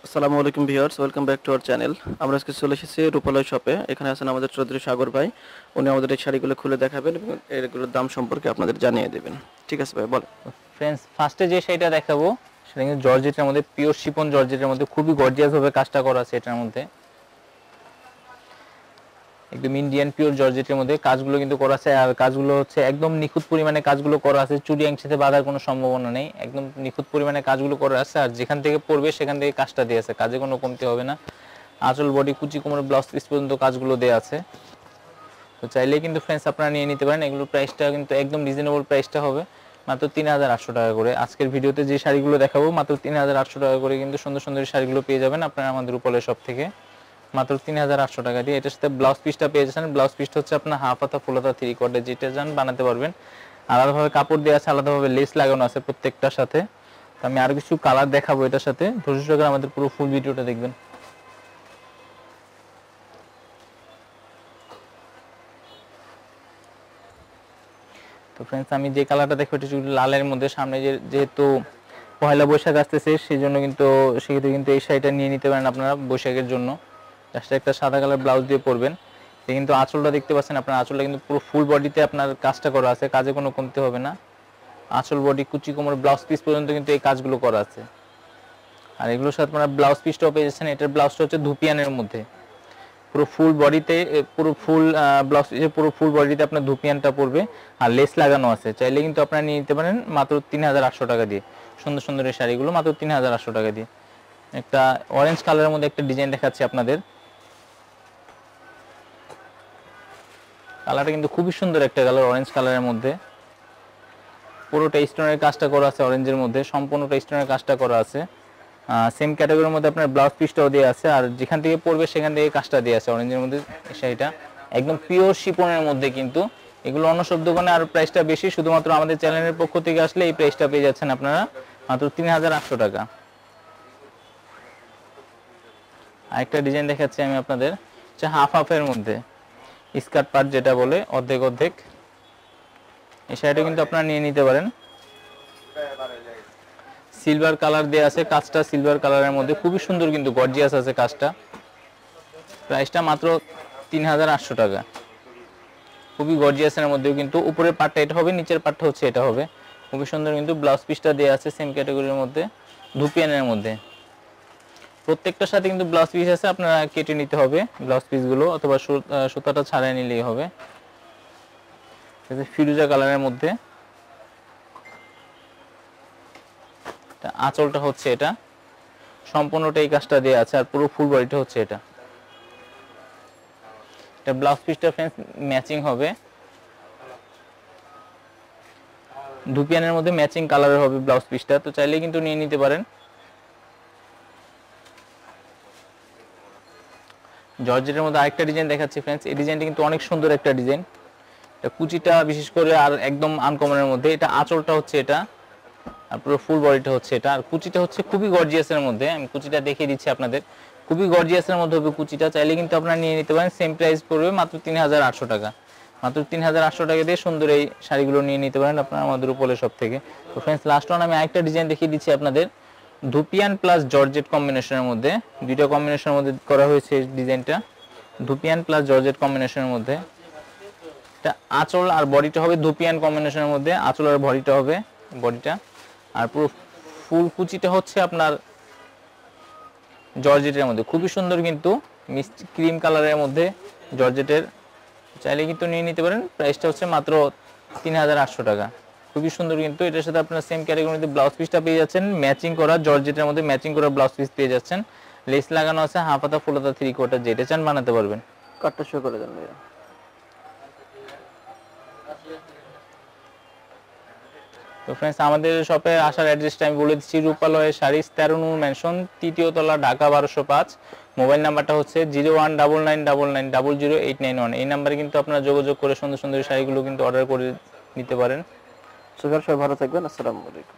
আসসালামু আলাইকুম viewers, welcome back to our channel. আমরা আজকে চলে এসেছি রূপালয় শপে। এখানে আছেন আমাদের চৌধুরী সাগর ভাই। উনি আমাদের এই শাড়িগুলো খুলে দেখাবেন এবং এগুলোর দাম সম্পর্কে আপনাদের জানিয়ে দেবেন। ঠিক আছে ভাই, বলেন। ফ্রেন্ডস, ফার্স্টে যে শাড়িটা দেখাবো সেটা কিন্তু জর্জেটের মধ্যে, পিওর শিফন জর্জেটের মধ্যে খুবই গর্জিয়াস ভাবে কাজটা করা আছে। এটার মধ্যে একদম ইন্ডিয়ান পিওর জর্জেটের মধ্যে কাজগুলো কিন্তু করা আছে, আর কাজগুলো হচ্ছে একদম নিখুঁত পরিমাণে কাজগুলো করা আছে। চুড়ি আংশিতে বাঁধার কোনো সম্ভাবনা নেই, একদম নিখুঁত পরিমাণে কাজগুলো করা আছে। আর যেখান থেকে পড়বে সেখান থেকে কাজটা দিয়ে আছে, কাজে কোনো কমতি হবে না। আঁচল, বডি, কুচি, কোমর, ব্লাউজ পিস পর্যন্ত কাজগুলো দেওয়া আছে। তো চাইলেই কিন্তু ফ্রেন্ডস আপনারা নিয়ে নিতে পারেন। এগুলোর প্রাইসটা কিন্তু একদম রিজনেবল প্রাইসটা হবে, মাত্র ৩,৮০০ টাকা করে। আজকের ভিডিওতে যে শাড়িগুলো দেখাবো মাত্র ৩,৮০০ টাকা করে কিন্তু সুন্দর সুন্দর শাড়িগুলো পেয়ে যাবেন আপনারা আমাদের রূপালয় শপ থেকে, মাত্র ৩,৮০০ টাকা দিয়ে। এটার সাথে ব্লাউজ পিসটা পেয়ে যাচ্ছেন। ব্লাউজ পিসটা হচ্ছে আপনার হাফ হাতা, ফুল হাতা, 3/4 যেটা চান বানাতে পারবেন। আলাদাভাবে কাপড় দেওয়া আছে, আলাদাভাবে লেস লাগানো আছে প্রত্যেকটার সাথে। তো আমি আরো কিছু কালার দেখাবো এটার সাথে, ধৈর্য সহকারে আমাদের পুরো ফুল ভিডিওটা দেখবেন। তো ফ্রেন্ডস, আমি যে কালারটা দেখো এটা হচ্ছে লালের মধ্যে। সামনে যেহেতু পয়লা বৈশাখ আসতেছে সেই জন্য কিন্তু সেক্ষেত্রে কিন্তু এই শাড়িটা নিয়ে নিতে পারেন আপনারা বৈশাখের জন্য। জাস্ট একটা সাদা কালার ব্লাউজ দিয়ে পরবেন। এটা কিন্তু আঁচলটা দেখতে পাচ্ছেন আপনার, আঁচলটা কিন্তু পুরো ফুল বডিতে আপনার কাজটা করা আছে, কাজে কোনো কমতি হবে না। আঁচল, বডি, কুচি, কোমর, ব্লাউজ পিস পর্যন্ত কিন্তু এই কাজগুলো করা আছে। আর এগুলোর সাথে আপনারা ব্লাউজ পিসটাও পেয়ে যাচ্ছেন। এটার ব্লাউজটা হচ্ছে ধুপিয়ানের মধ্যে, পুরো ফুল বডিতে, পুরো ফুল ব্লাউজ পিসে পুরো ফুল বডিতে আপনার ধুপিয়ানটা পড়বে, আর লেস লাগানো আছে। চাইলে কিন্তু আপনারা নিয়ে নিতে পারেন মাত্র ৩,৮০০ টাকা দিয়ে। সুন্দর সুন্দর এই শাড়িগুলো মাত্র ৩,৮০০ টাকা দিয়ে। একটা অরেঞ্জ কালারের মধ্যে একটা ডিজাইন দেখাচ্ছি আপনাদের। কালারটা কিন্তু খুবই সুন্দর একটা কালার, অরেঞ্জ কালারের মধ্যে। পুরোটা স্টোনের কাজটা করা আছে অরেঞ্জের মধ্যে, সম্পূর্ণটা স্টোনের কাজটা করা আছে। সেম ক্যাটাগরির মধ্যে আপনার ব্লাউজ পিসটাও দেওয়া আছে, আর যেখান থেকে পড়বে সেখান থেকে কাজটা দেওয়া আছে অরেঞ্জের মধ্যে। শাড়িটা একদম পিওর শিপনের মধ্যে কিন্তু। এগুলো অন্য সব দোকানে আর প্রাইসটা বেশি, শুধুমাত্র আমাদের চ্যানেলের পক্ষ থেকে আসলে এই প্রাইসটা পেয়ে যাচ্ছেন আপনারা মাত্র ৩,৮০০ টাকা। আরেকটা ডিজাইন দেখাচ্ছি আমি আপনাদের, হচ্ছে হাফ হাফের মধ্যে, স্কার্ট পার্ট যেটা বলে, অর্ধেক অর্ধেক। এই শাড়িটা কিন্তু আপনারা নিয়ে নিতে পারেন। সিলভার কালার দেওয়া আছে, কাজটা সিলভার কালারের মধ্যে খুবই সুন্দর কিন্তু গর্জিয়াস আছে কাজটা। প্রাইসটা মাত্র ৩,৮০০ টাকা। খুবই গর্জিয়াসের মধ্যেও কিন্তু উপরের পার্টটা এটা হবে, নিচের পার্টটা হচ্ছে এটা হবে। খুবই সুন্দর কিন্তু ব্লাউজ পিসটা দেওয়া আছে সেম ক্যাটাগরির মধ্যে, ধুপিয়ানের মধ্যে। প্রত্যেকটার সাথে কিন্তু ব্লাউজ পিস আছে, আপনারা কেটে নিতে হবে ব্লাউজ পিসগুলো, অথবা সুতাটা ছাড়াই নিলেই হবে। ফিরোজা কালারের মধ্যে আঁচলটা হচ্ছে এটা, সম্পূর্ণটা এই কাজটা দেওয়া আছে, আর পুরো ফুল বডিটা হচ্ছে এটা। এটা ব্লাউজ পিসটা ফ্রেন্ডস ম্যাচিং হবে, ধুপিয়ানের মধ্যে ম্যাচিং কালারের হবে ব্লাউজ পিসটা। তো চাইলে কিন্তু নিয়ে নিতে পারেন। জর্জেটের মধ্যে আরেকটা ডিজাইন দেখাচ্ছি ফ্রেন্ডস। এই ডিজাইনটা কিন্তু অনেক সুন্দর একটা ডিজাইন। এটা কুচিটা বিশেষ করে আর একদম আনকমনের মধ্যে। এটা আঁচলটা হচ্ছে এটা, আর পুরো ফুল বডিটা হচ্ছে এটা। আর কুচিটা হচ্ছে খুবই গর্জিয়াসের মধ্যে, আমি কুচিটা দেখিয়ে দিচ্ছি আপনাদের। খুবই গর্জিয়াসের মধ্যে হবে কুচিটা। চাইলে কিন্তু আপনারা নিয়ে নিতে পারেন। সেম প্রাইস পড়বে মাত্র ৩,৮০০ টাকা। মাত্র ৩,৮০০ টাকা দিয়ে সুন্দর এই শাড়িগুলো নিয়ে নিতে পারেন আপনারা আমাদের রূপালয় শপ থেকে। তো ফ্রেন্ডস, লাস্ট ওয়ান আমি আরেকটা ডিজাইন দেখিয়ে দিচ্ছি আপনাদের, ধুপিয়ান প্লাস জর্জেট কম্বিনেশনের মধ্যে। দুইটা কম্বিনেশনের মধ্যে করা হয়েছে এই ডিজাইনটা, ধুপিয়ান প্লাস জর্জেট কম্বিনেশনের মধ্যে। এটা আঁচল আর বডিটা হবে ধুপিয়ান কম্বিনেশনের মধ্যে, আঁচল আর বডিটা হবে বডিটা, আর পুরো ফুল কুচিটা হচ্ছে আপনার জর্জেটের মধ্যে। খুবই সুন্দর কিন্তু মিষ্টি ক্রিম কালারের মধ্যে জর্জেটের। চাইলে কিন্তু নিয়ে নিতে পারেন। প্রাইসটা হচ্ছে মাত্র ৩,৮০০ টাকা। খুবই সুন্দর কিন্তু। এটার সাথে আপনার সেম ক্যাটাগরিতে ব্লাউজ পিসটা পেয়ে যাচ্ছেন, ম্যাচিং করা জর্জেটের মধ্যে ম্যাচিং করা ব্লাউজ পিস পেয়ে যাচ্ছেন। লেস লাগানো আছে, হাফ হাতা, ফুল হাতা, 3/4 যেটা চান বানাতে পারবেন। কার্ডটা শো করে দেন ভাইয়া। তো ফ্রেন্ডস, আমাদের শপে আসার অ্যাড্রেসটা আমি বলে দিচ্ছি, রূপালয় শাড়িজ 13 নূর ম্যানশন, 3য় তলা, ঢাকা 1205। মোবাইল নাম্বারটা হচ্ছে 0199900891। এই নাম্বারে কিন্তু আপনারা যোগাযোগ করে সুন্দর সুন্দর শাড়িগুলো কিন্তু অর্ডার করে নিতে পারেন। সবাই ভালো থাকবেন। আসসালামু আলাইকুম।